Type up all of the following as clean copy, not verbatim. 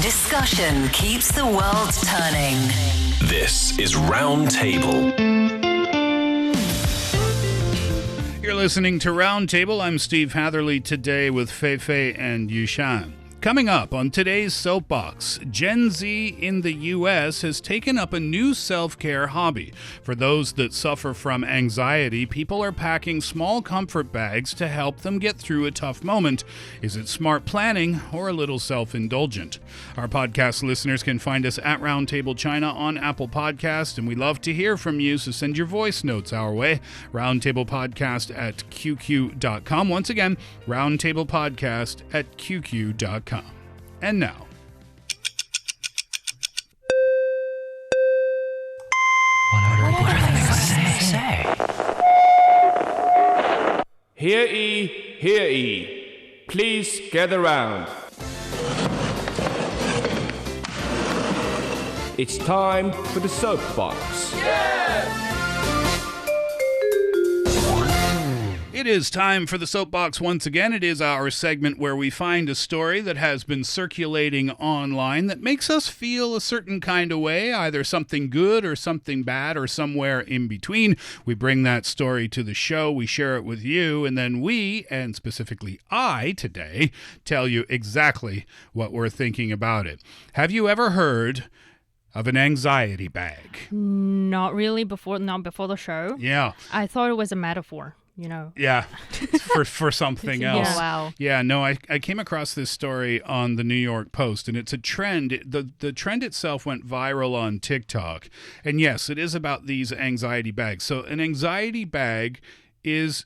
Discussion keeps the world turning. This is Round Table. You're listening to Round Table. I'm Steve Hatherley today with Fei Fei and Yushan. Coming up on today's Soapbox, Gen Z in the U.S. has taken up a new self-care hobby. For those that suffer from anxiety, people are packing small comfort bags to help them get through a tough moment. Is it smart planning or a little self-indulgent? Our podcast listeners can find us at Roundtable China on Apple Podcast, and we love to hear from you, so send your voice notes our way. Roundtablepodcast@qq.com. Once again, roundtablepodcast@qq.com. And now, What are they going to say? Hear ye, please gather round. It's time for the Soapbox. it is time for the Soapbox once again. It is our segment where we find a story that has been circulating online that makes us feel a certain kind of way, either something good or something bad or somewhere in between. We bring that story to the show, we share it with you, and then we, and specifically I today, tell you exactly what we're thinking about it. Have you ever heard of an anxiety bag? Not really not before the show. Yeah. I thought it was a metaphor, you know. Yeah, for something else. Yeah. Wow. Yeah, no, I came across this story on the New York Post, and it's a trend. The trend itself went viral on TikTok. And yes, it is about these anxiety bags. So an anxiety bag is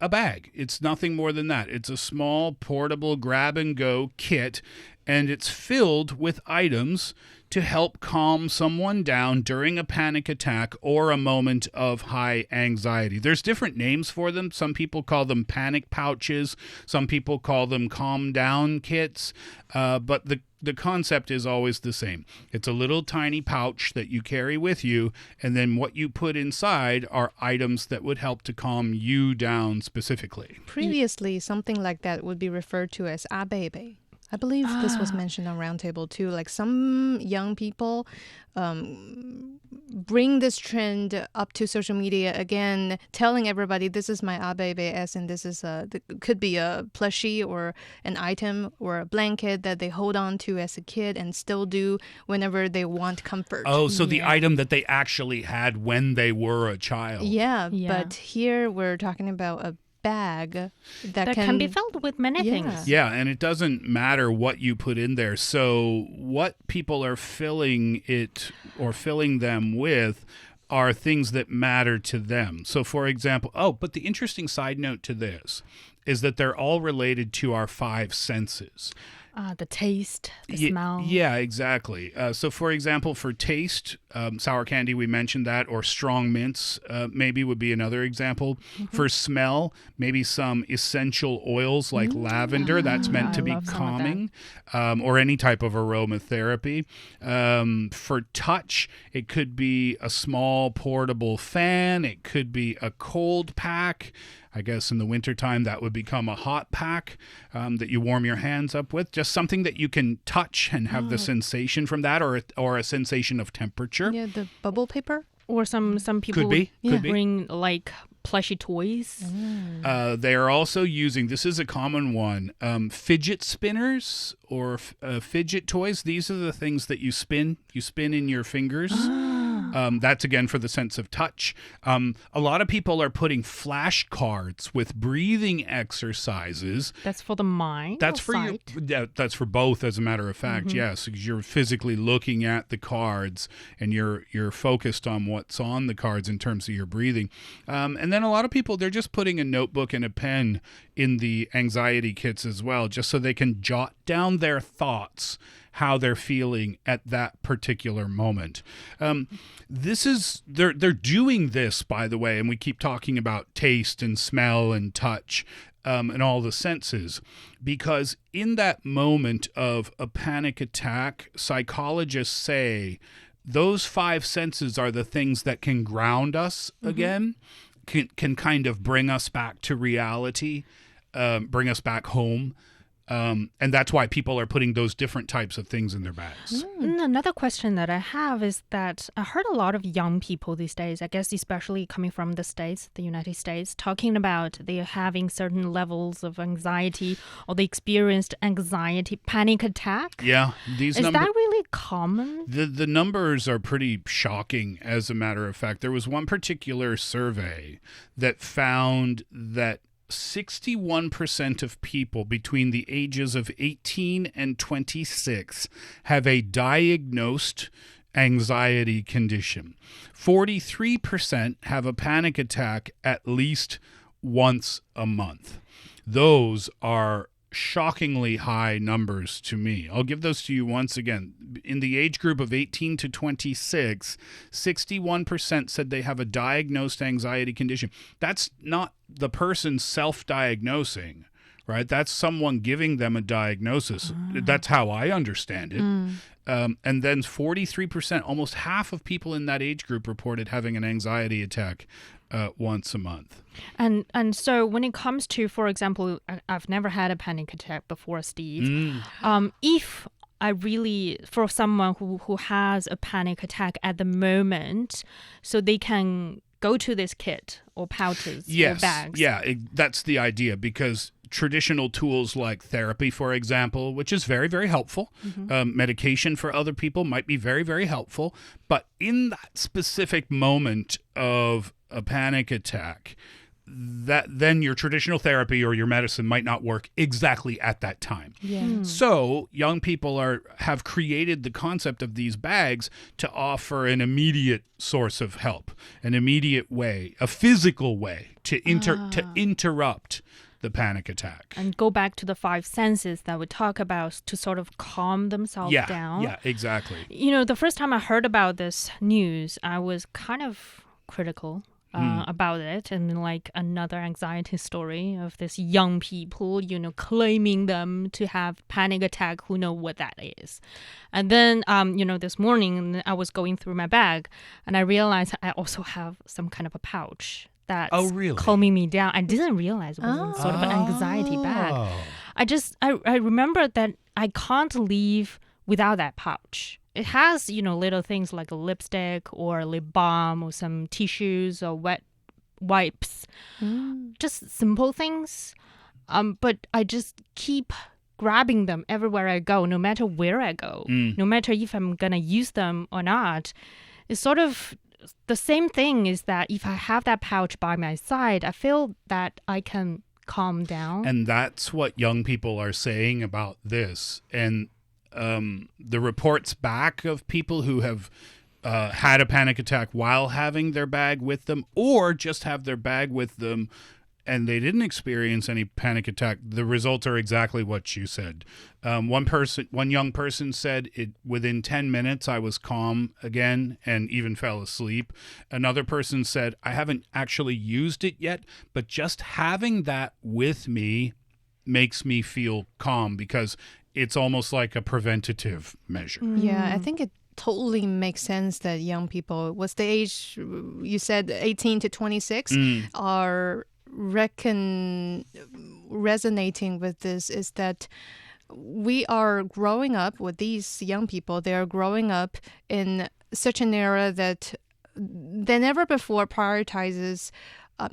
a bag. It's nothing more than that. It's a small, portable grab-and-go kit, and it's filled with items to help calm someone down during a panic attack or a moment of high anxiety. There's different names for them. Some people call them panic pouches. Some people call them calm down kits. But the concept is always the same. It's a little tiny pouch that you carry with you, and then what you put inside are items that would help to calm you down specifically. Previously, something like that would be referred to as "a baby." I believe this was mentioned on Roundtable too. Like some young people bring this trend up to social media again, telling everybody this is my baby, as in this is could be a plushie or an item or a blanket that they hold on to as a kid and still do whenever they want comfort. Oh, so the item that they actually had when they were a child. Yeah, but here we're talking about a bag that can be filled with many things. Yeah, and it doesn't matter what you put in there. So what people are filling it or filling them with are things that matter to them. So for example, but the interesting side note to this is that they're all related to our five senses. The taste, the smell. Yeah, exactly. So, for example, for taste, sour candy, we mentioned that, or strong mints maybe would be another example. Mm-hmm. For smell, maybe some essential oils like lavender. That's meant to be calming, or any type of aromatherapy. For touch, it could be a small portable fan. It could be a cold pack. I guess in the wintertime, that would become a hot pack that you warm your hands up with. Just something that you can touch and have the sensation from that, or a sensation of temperature. Yeah, the bubble paper. Or some people Could be. bring like plushy toys. They are also using, this is a common one, fidget spinners or fidget toys. These are the things that you spin in your fingers. That's again for the sense of touch. A lot of people are putting flashcards with breathing exercises. That's for the mind. That's for sight? that's for both, as a matter of fact. Yes, because you're physically looking at the cards and you're focused on what's on the cards in terms of your breathing. And then a lot of people, they're just putting a notebook and a pen in the anxiety kits as well, just so they can jot down their thoughts, how they're feeling at that particular moment. They're doing this, by the way, and we keep talking about taste and smell and touch and all the senses, because in that moment of a panic attack, psychologists say those five senses are the things that can ground us again, can kind of bring us back to reality, bring us back home. And that's why people are putting those different types of things in their bags. Another question that I have is that I heard a lot of young people these days, I guess especially coming from the States, the United States, talking about they're having certain levels of anxiety or they experienced anxiety panic attack. Yeah, these Is that really common? The numbers are pretty shocking, as a matter of fact. There was one particular survey that found that 61% of people between the ages of 18 and 26 have a diagnosed anxiety condition. 43% have a panic attack at least once a month. Those are shockingly high numbers to me. I'll give those to you once again. In the age group of 18 to 26, 61% said they have a diagnosed anxiety condition. That's not the person self-diagnosing, right? That's someone giving them a diagnosis. That's how I understand it. And then 43%, almost half of people in that age group reported having an anxiety attack once a month. And so when it comes to, for example, I've never had a panic attack before, Steve. If I really, for someone who has a panic attack at the moment, so they can go to this kit or pouches or bags. Yeah, that's the idea, because traditional tools like therapy, for example, which is very, very helpful. Medication for other people might be very, very helpful. But in that specific moment of a panic attack, then your traditional therapy or your medicine might not work exactly at that time. So young people have created the concept of these bags to offer an immediate source of help, an immediate way, a physical way to interrupt the panic attack. And go back to the five senses that we talk about to sort of calm themselves down. Yeah, exactly. You know, the first time I heard about this news, I was kind of critical about it, and like another anxiety story of this young people, you know, claiming them to have panic attack, who know what that is. And then, you know, this morning I was going through my bag and I realized I also have some kind of a pouch that's calming me down. I didn't realize it was sort of an anxiety bag. I remember that I can't leave without that pouch. It has, you know, little things like a lipstick or a lip balm or some tissues or wet wipes. Just simple things. But I just keep grabbing them everywhere I go, no matter where I go, no matter if I'm going to use them or not. It's sort of the same thing, is that if I have that pouch by my side, I feel that I can calm down. And that's what young people are saying about this. And the reports back of people who have had a panic attack while having their bag with them, or just have their bag with them and they didn't experience any panic attack, the results are exactly what you said. One young person said within 10 minutes I was calm again and even fell asleep. Another person said, I haven't actually used it yet, but just having that with me makes me feel calm, because it's almost like a preventative measure. Yeah, I think it totally makes sense that young people, what's the age you said, 18 to 26, are resonating with this, is that we are growing up with these young people. They are growing up in such an era that than ever before prioritizes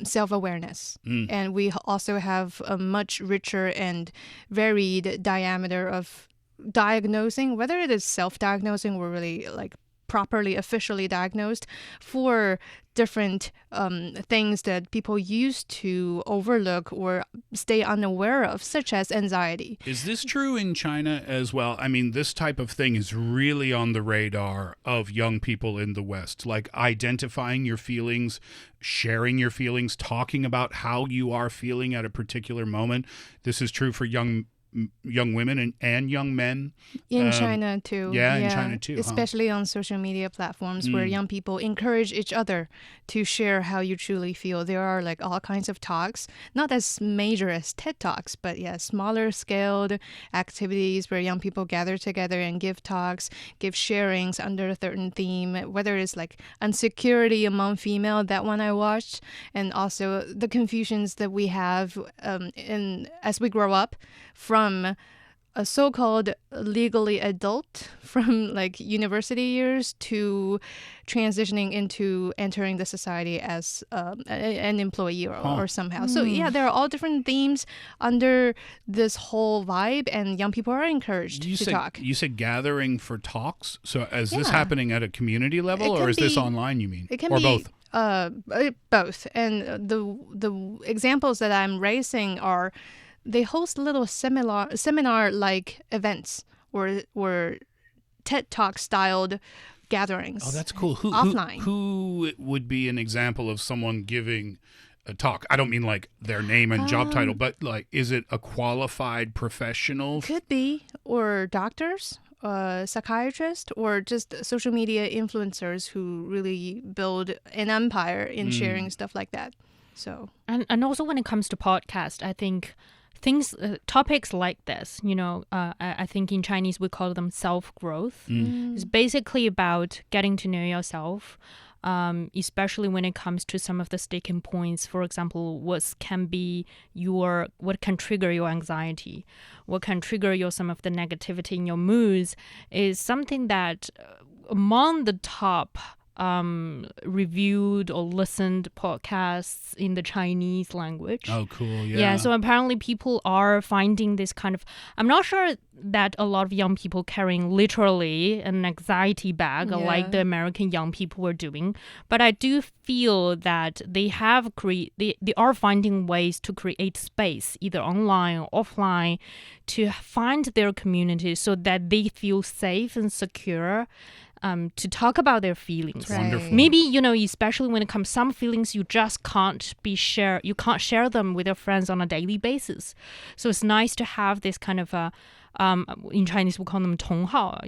self-awareness. And we also have a much richer and varied diameter of diagnosing, whether it is self-diagnosing or really like properly officially diagnosed, for different things that people used to overlook or stay unaware of, such as anxiety. Is this true in China as well? I mean, this type of thing is really on the radar of young people in the West, like identifying your feelings, sharing your feelings, talking about how you are feeling at a particular moment. This is true for young women and young men. In China too. Yeah, in China too. Especially on social media platforms where young people encourage each other to share how you truly feel. There are like all kinds of talks, not as major as TED Talks, but yeah, smaller scaled activities where young people gather together and give talks, give sharings under a certain theme, whether it's like insecurity among female, that one I watched, and also the confusions that we have as we grow up from from a so-called legally adult from like university years to transitioning into entering the society as an employee or somehow. So yeah, there are all different themes under this whole vibe, and young people are encouraged to talk. You said gathering for talks. So is this Yeah. happening at a community level, It or can is this be- online? You mean, It can or be both? both. And the examples that I'm raising are they host little seminar like events or TED Talk styled gatherings. Oh, that's cool. Offline. Who would be an example of someone giving a talk? I don't mean like their name and job title, but like, is it a qualified professional? Could be, or doctors, psychiatrists, or just social media influencers who really build an empire in sharing stuff like that. So And also when it comes to podcast, I think topics like this, I think in Chinese we call them self-growth. It's basically about getting to know yourself, especially when it comes to some of the sticking points. For example, what can trigger your anxiety, what can trigger some of the negativity in your moods, is something that among the top reviewed or listened podcasts in the Chinese language. Oh, cool. Yeah. Yeah, so apparently people are finding this kind of, I'm not sure that a lot of young people carrying literally an anxiety bag like the American young people were doing, but I do feel that they are finding ways to create space, either online or offline, to find their community so that they feel safe and secure to talk about their feelings. Right. Wonderful. Maybe, especially when it comes some feelings you just can't share them with your friends on a daily basis. So it's nice to have this kind of in Chinese we call them 同好,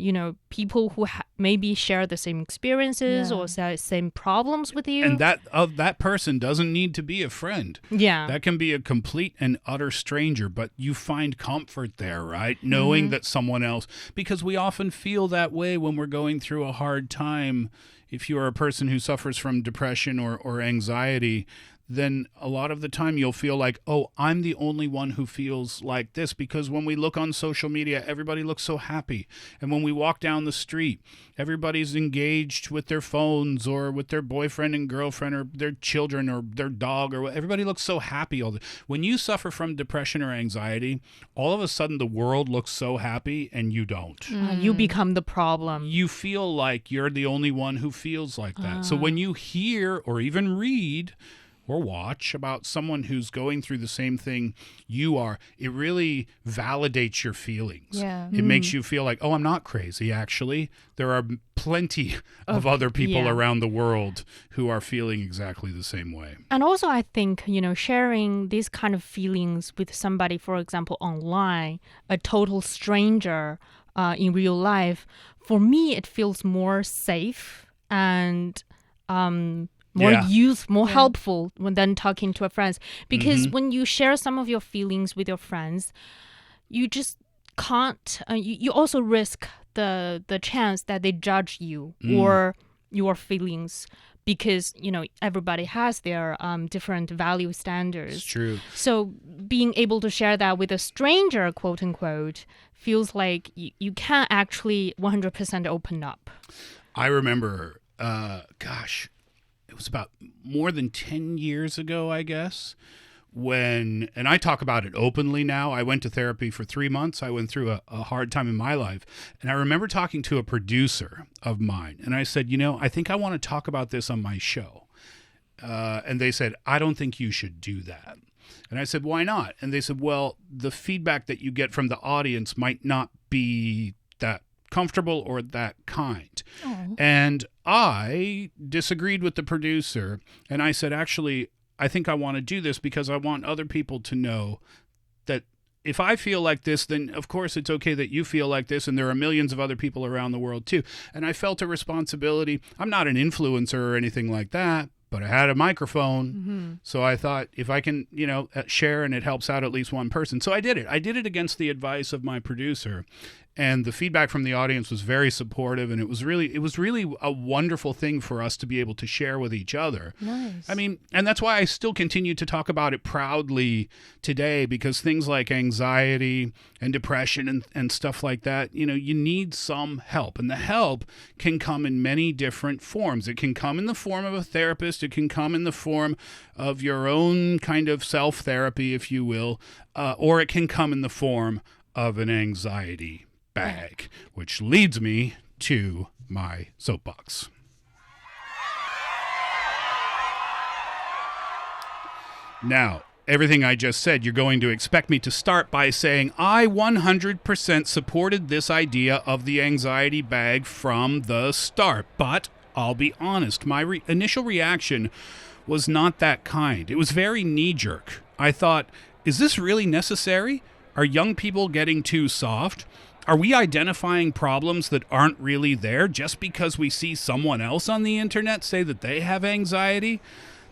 people who maybe share the same experiences or same problems with you. And that person doesn't need to be a friend. Yeah. That can be a complete and utter stranger, but you find comfort there, right? Knowing that someone else, because we often feel that way when we're going through a hard time. If you are a person who suffers from depression or anxiety, then a lot of the time you'll feel like, oh, I'm the only one who feels like this, because when we look on social media, everybody looks so happy. And when we walk down the street, everybody's engaged with their phones or with their boyfriend and girlfriend or their children or their dog, or everybody looks so happy. When you suffer from depression or anxiety, all of a sudden the world looks so happy and you don't. You become the problem. You feel like you're the only one who feels like that. So when you hear or even read or watch about someone who's going through the same thing you are, it really validates your feelings. Yeah. It makes you feel like, oh, I'm not crazy, actually. There are plenty of other people around the world who are feeling exactly the same way. And also, I think, sharing these kind of feelings with somebody, for example, online, a total stranger in real life, for me, it feels more safe and more helpful than talking to a friend. Because when you share some of your feelings with your friends, you just can't, you also risk the chance that they judge you or your feelings, because, everybody has their different value standards. It's true. So being able to share that with a stranger, quote unquote, feels like you can't actually 100% open up. I remember, it was about more than 10 years ago, I guess, and I talk about it openly now. I went to therapy for 3 months. I went through a hard time in my life. And I remember talking to a producer of mine. And I said, I think I want to talk about this on my show. And they said, I don't think you should do that. And I said, why not? And they said, well, the feedback that you get from the audience might not be that comfortable or that kind. And I disagreed with the producer, and I said, actually, I think I want to do this because I want other people to know that if I feel like this, then of course it's okay that you feel like this, and there are millions of other people around the world too. And I felt a responsibility. I'm not an influencer or anything like that, but I had a microphone. So I thought, if I can, share and it helps out at least one person. So I did it. I did it against the advice of my producer. and the feedback from the audience was very supportive, and it was really a wonderful thing for us to be able to share with each other. Nice. I mean, and that's why I still continue to talk about it proudly today, because things like anxiety and depression and stuff like that, you need some help, and the help can come in many different forms. It can come in the form of a therapist. It can come in the form of your own kind of self-therapy, if you will, or it can come in the form of an anxiety bag, which leads me to my soapbox. Now, everything I just said, you're going to expect me to start by saying I 100% supported this idea of the anxiety bag from the start. But I'll be honest, my initial reaction was not that kind. It was very knee-jerk. I thought, is this really necessary? Are young people getting too soft? Are we identifying problems that aren't really there just because we see someone else on the internet say that they have anxiety?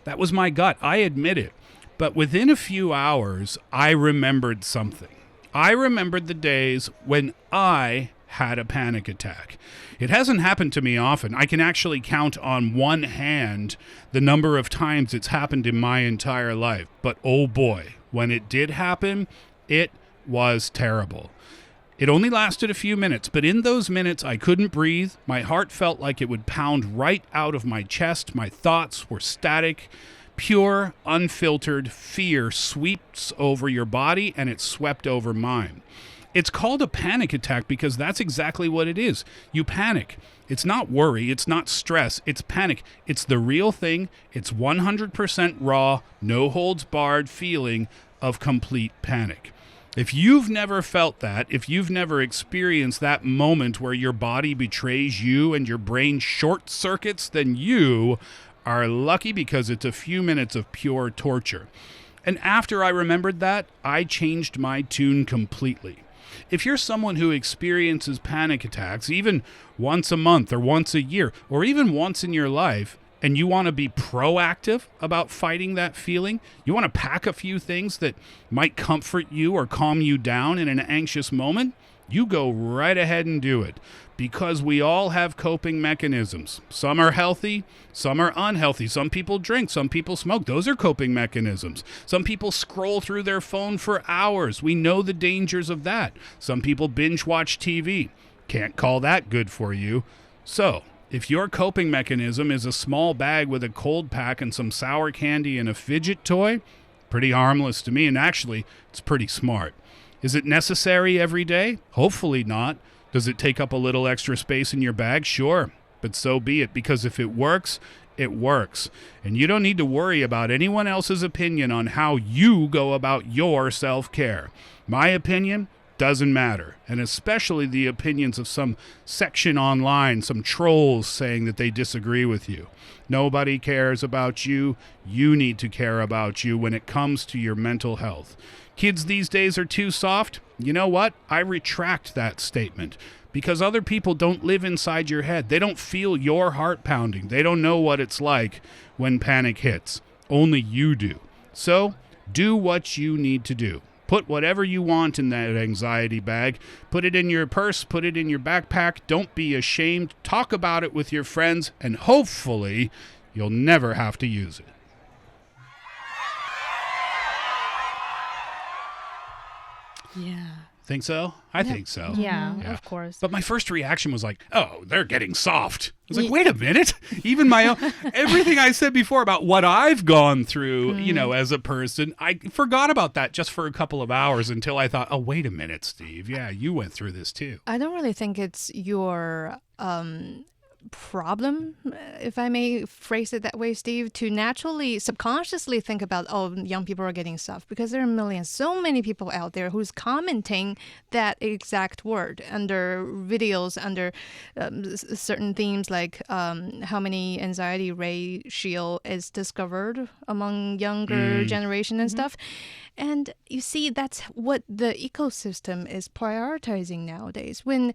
That was my gut. I admit it. But within a few hours, I remembered something. I remembered the days when I had a panic attack. It hasn't happened to me often. I can actually count on one hand the number of times it's happened in my entire life. But oh boy, when it did happen, it was terrible. It only lasted a few minutes, but in those minutes I couldn't breathe. My heart felt like it would pound right out of my chest. My thoughts were static. Pure, unfiltered fear sweeps over your body, and it swept over mine. It's called a panic attack because that's exactly what it is. You panic. It's not worry. It's not stress. It's panic. It's the real thing. It's 100% raw, no holds barred feeling of complete panic. If you've never felt that, if you've never experienced that moment where your body betrays you and your brain short circuits, then you are lucky, because it's a few minutes of pure torture. And after I remembered that, I changed my tune completely. If you're someone who experiences panic attacks even once a month or once a year or even once in your life, and you want to be proactive about fighting that feeling, you want to pack a few things that might comfort you or calm you down in an anxious moment, you go right ahead and do it. Because we all have coping mechanisms. Some are healthy, some are unhealthy. Some people drink, some people smoke. Those are coping mechanisms. Some people scroll through their phone for hours. We know the dangers of that. Some people binge watch TV. Can't call that good for you. So, if your coping mechanism is a small bag with a cold pack and some sour candy and a fidget toy, pretty harmless to me, and actually, it's pretty smart. Is it necessary every day? Hopefully not. Does it take up a little extra space in your bag? Sure, but so be it, because if it works, it works. And you don't need to worry about anyone else's opinion on how you go about your self-care. My opinion doesn't matter, and especially the opinions of some section online, some trolls saying that they disagree with you. Nobody cares about you. You need to care about you when it comes to your mental health. Kids these days are too soft. You know what? I retract that statement, because other people don't live inside your head. They don't feel your heart pounding. They don't know what it's like when panic hits. Only you do. So do what you need to do. Put whatever you want in that anxiety bag. Put it in your purse. Put it in your backpack. Don't be ashamed. Talk about it with your friends, and hopefully you'll never have to use it. Yeah. Think so? I think so. Yeah, of course. But my first reaction was like, oh, they're getting soft. I was like, wait a minute. Even my own, everything I said before about what I've gone through, as a person, I forgot about that just for a couple of hours until I thought, oh, wait a minute, Steve. Yeah, you went through this too. I don't really think it's your problem, if I may phrase it that way, Steve, to naturally, subconsciously think about, oh, young people are getting soft, because there are millions, so many people out there who's commenting that exact word under videos, under certain themes like how many anxiety ratio is discovered among younger generation and stuff. And you see, that's what the ecosystem is prioritizing nowadays. When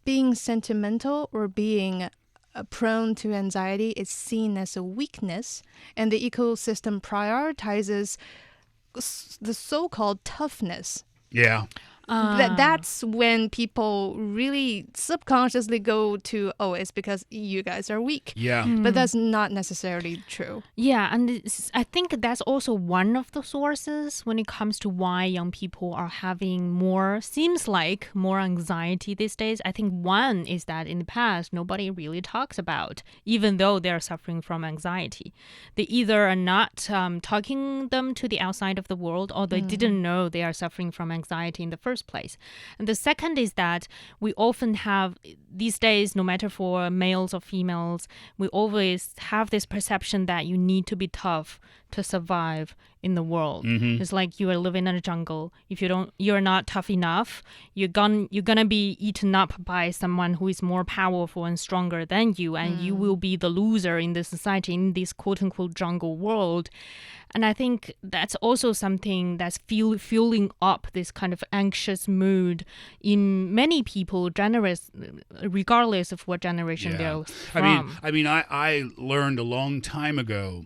being sentimental or being prone to anxiety is seen as a weakness, and the ecosystem prioritizes the so-called toughness. Yeah. That's when people really subconsciously go to, oh, it's because you guys are weak. Yeah. But that's not necessarily true. Yeah, and I think that's also one of the sources when it comes to why young people are having seems like more anxiety these days. I think one is that in the past, nobody really talks about, even though they're suffering from anxiety. They either are not talking them to the outside of the world, or they didn't know they are suffering from anxiety in the first place. And the second is that we often have, these days, no matter for males or females, we always have this perception that you need to be tough to survive in the world. It's like you are living in a jungle. If you're not tough enough, you're gonna be eaten up by someone who is more powerful and stronger than you, and you will be the loser in the society, in this quote-unquote jungle world. And I think that's also something that's fueling up this kind of anxious mood in many people, regardless of what generation they're from. I learned a long time ago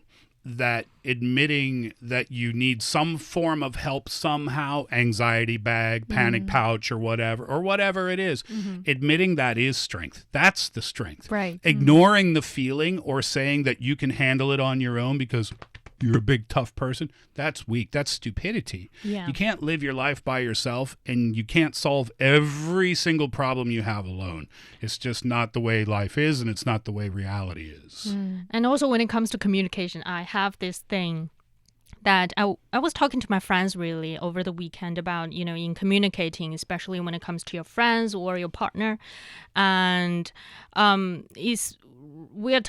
that admitting that you need some form of help somehow, anxiety bag, panic pouch, or whatever it is, admitting that is strength. That's the strength. Right. Ignoring the feeling or saying that you can handle it on your own because you're a big, tough person, that's weak. That's stupidity. Yeah. You can't live your life by yourself, and you can't solve every single problem you have alone. It's just not the way life is, and it's not the way reality is. And also when it comes to communication, I have this thing that I was talking to my friends really over the weekend about, in communicating, especially when it comes to your friends or your partner. And we're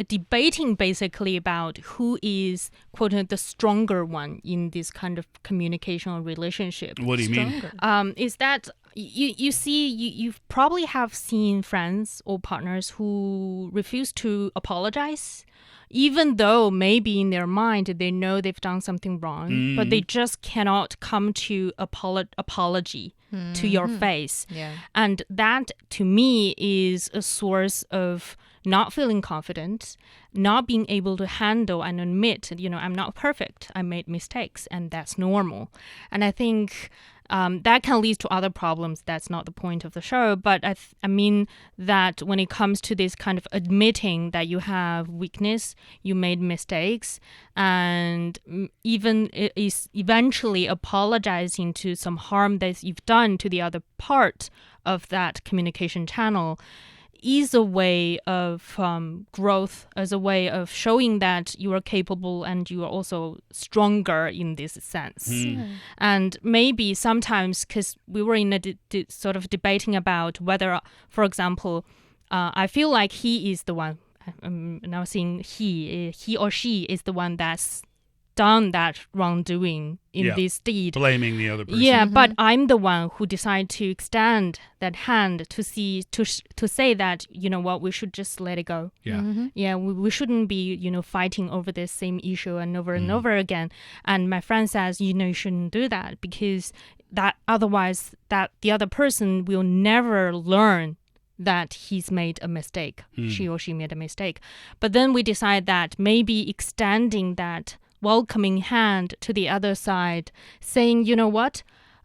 debating basically about who is, quote, the stronger one in this kind of communication or relationship. What do you mean? Is that you probably have seen friends or partners who refuse to apologize, even though maybe in their mind they know they've done something wrong, but they just cannot come to apology to your face. Yeah. And that, to me, is a source of not feeling confident, not being able to handle and admit, I'm not perfect. I made mistakes, and that's normal. And I think that can lead to other problems. That's not the point of the show. But I mean that when it comes to this kind of admitting that you have weakness, you made mistakes, and even is eventually apologizing to some harm that you've done to the other part of that communication channel, is a way of growth, as a way of showing that you are capable and you are also stronger in this sense. And maybe sometimes, because we were in a sort of debating about whether, for example, I feel like he is the one, I'm now saying he or she is the one that's done that wrongdoing in this deed. Blaming the other person. Yeah, but I'm the one who decided to extend that hand to say that, what, we should just let it go. Yeah. Yeah, we shouldn't be, fighting over this same issue and over again. And my friend says, you shouldn't do that, because that otherwise that the other person will never learn that he's made a mistake. She or she made a mistake. But then we decide that maybe extending that welcoming hand to the other side, saying, what,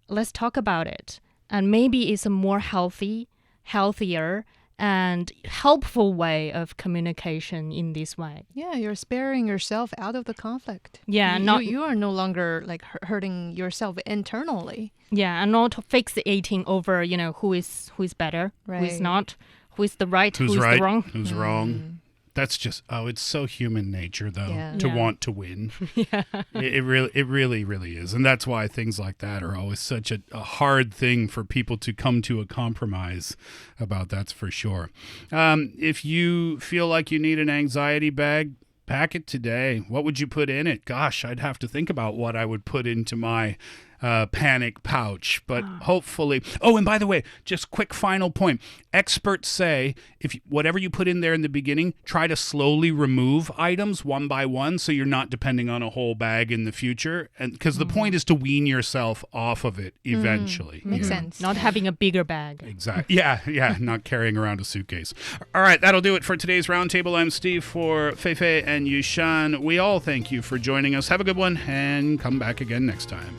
let's talk about it. And maybe it's a more healthier, and helpful way of communication in this way. Yeah, you're sparing yourself out of the conflict. Yeah, you are no longer like hurting yourself internally. Yeah, and not fixating over, who is better, who is not, who is the right, who's right, the wrong. Who's wrong. That's just, it's so human nature, though, to want to win. It really is. And that's why things like that are always such a hard thing for people to come to a compromise about, that's for sure. If you feel like you need an anxiety bag, pack it today. What would you put in it? Gosh, I'd have to think about what I would put into my panic pouch, but hopefully. Oh, and by the way, just quick final point. Experts say whatever you put in there in the beginning, try to slowly remove items one by one, so you're not depending on a whole bag in the future. And because the point is to wean yourself off of it eventually. Makes sense. Not having a bigger bag. Exactly. Yeah. Not carrying around a suitcase. All right, that'll do it for today's roundtable. I'm Steve for Fei Fei and Yushan. We all thank you for joining us. Have a good one, and come back again next time.